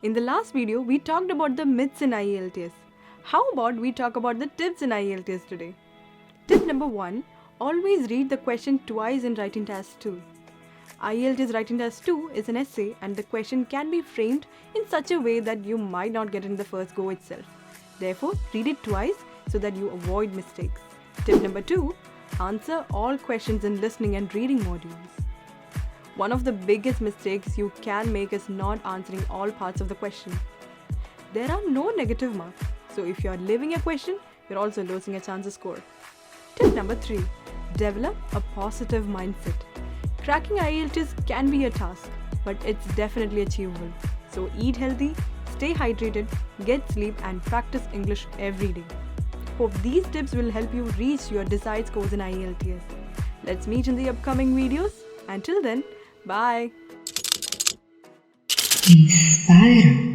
In the last video, we talked about the myths in IELTS. How about we talk about the tips in IELTS today? Tip number 1. Always read the question twice in writing task 2. IELTS writing task 2 is an essay and the question can be framed in such a way that you might not get it in the first go itself. Therefore, read it twice so that you avoid mistakes. Tip number 2. Answer all questions in listening and reading modules. One of the biggest mistakes you can make is not answering all parts of the question. There are no negative marks, so if you are leaving a question, you're also losing a chance to score. Tip number 3. Develop a positive mindset. Cracking IELTS can be a task, but it's definitely achievable. So eat healthy, stay hydrated, get sleep and practice English every day. Hope these tips will help you reach your desired scores in IELTS. Let's meet in the upcoming videos. Until then, bye. Inspira.